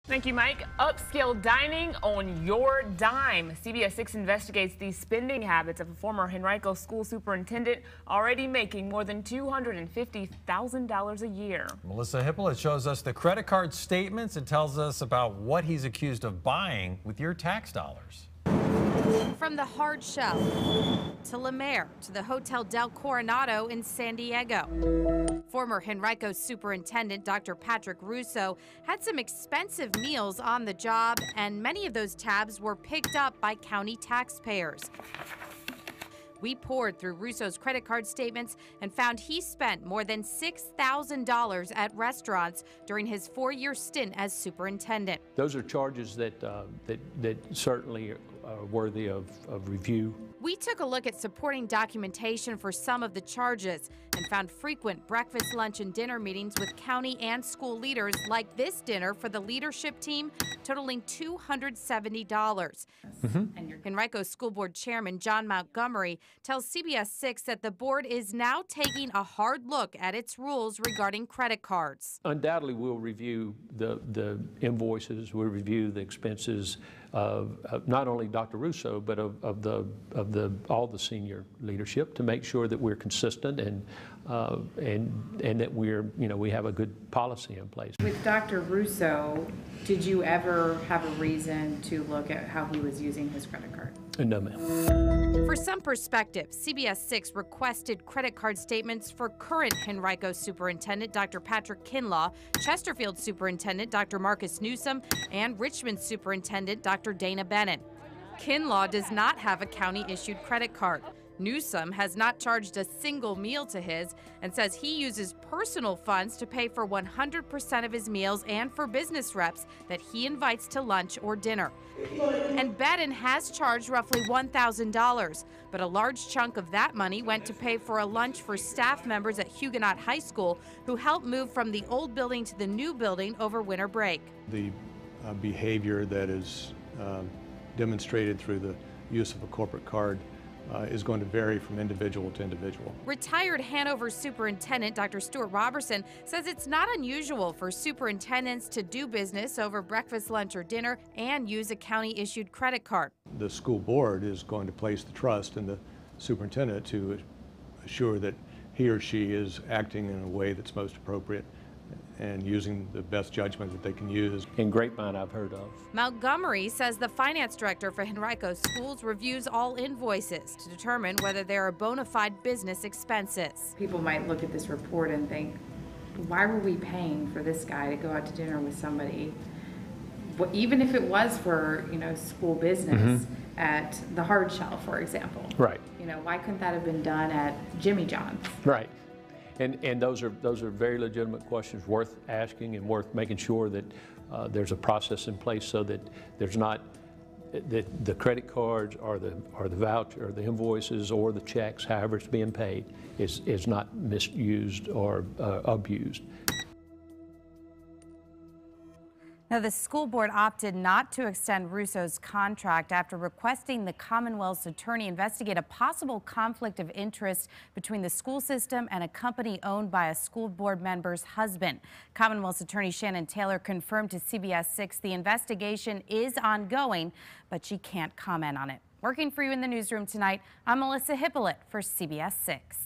Thank you, Mike. Upscale dining on your dime. CBS 6 investigates the spending habits of a former Henrico school superintendent, already making more than $250,000 a year. Melissa Hipolit shows us the credit card statements and tells us about what he's accused of buying with your tax dollars. From the Hard Shell to La Mer to the Hotel Del Coronado in San Diego. Former Henrico superintendent Dr. Patrick Russo had some expensive meals on the job, and many of those tabs were picked up by county taxpayers. We poured through Russo's credit card statements and found he spent more than $6,000 at restaurants during his 4-year stint as superintendent. Those are charges that certainly are worthy of review. We took a look at supporting documentation for some of the charges and found frequent breakfast, lunch, and dinner meetings with county and school leaders, like this dinner for the leadership team, totaling $270. And your Henrico School Board Chairman John Montgomery tells CBS 6 that the board is now taking a hard look at its rules regarding credit cards. Undoubtedly, we'll review the invoices, we'll review the expenses of not only Dr. Russo, but of all the senior leadership, to make sure that we're consistent and that we have a good policy in place. With Dr. Russo, did you ever have a reason to look at how he was using his credit card? No, ma'am. For some perspective, CBS 6 requested credit card statements for current Henrico Superintendent Dr. Patrick Kinlaw, Chesterfield Superintendent Dr. Marcus Newsom, and Richmond Superintendent Dr. Dana Bennett. Kinlaw does not have a county-issued credit card. Newsom has not charged a single meal to his and says he uses personal funds to pay for 100% of his meals and for business reps that he invites to lunch or dinner. And Bennett has charged roughly $1,000, but a large chunk of that money went to pay for a lunch for staff members at Huguenot High School who helped move from the old building to the new building over winter break. The behavior that is demonstrated through the use of a corporate card is going to vary from individual to individual. Retired Hanover Superintendent Dr. Stuart Robertson says it's not unusual for superintendents to do business over breakfast, lunch, or dinner and use a county-issued credit card. The school board is going to place the trust in the superintendent to assure that he or she is acting in a way that's most appropriate and using the best judgment that they can use. And Grapevine I've heard of. Montgomery says the finance director for Henrico Schools reviews all invoices to determine whether there are bona fide business expenses. People might look at this report and think, why were we paying for this guy to go out to dinner with somebody? Well, even if it was for, school business at the Hard Shell, for example. Right. Why couldn't that have been done at Jimmy John's? Right. And those are very legitimate questions worth asking and worth making sure that there's a process in place so that there's not that the credit cards or the voucher or the invoices or the checks, however it's being paid, is not misused or abused. Now, the school board opted not to extend Russo's contract after requesting the Commonwealth's attorney investigate a possible conflict of interest between the school system and a company owned by a school board member's husband. Commonwealth's attorney Shannon Taylor confirmed to CBS 6 the investigation is ongoing, but she can't comment on it. Working for you in the newsroom tonight, I'm Melissa Hipolit for CBS 6.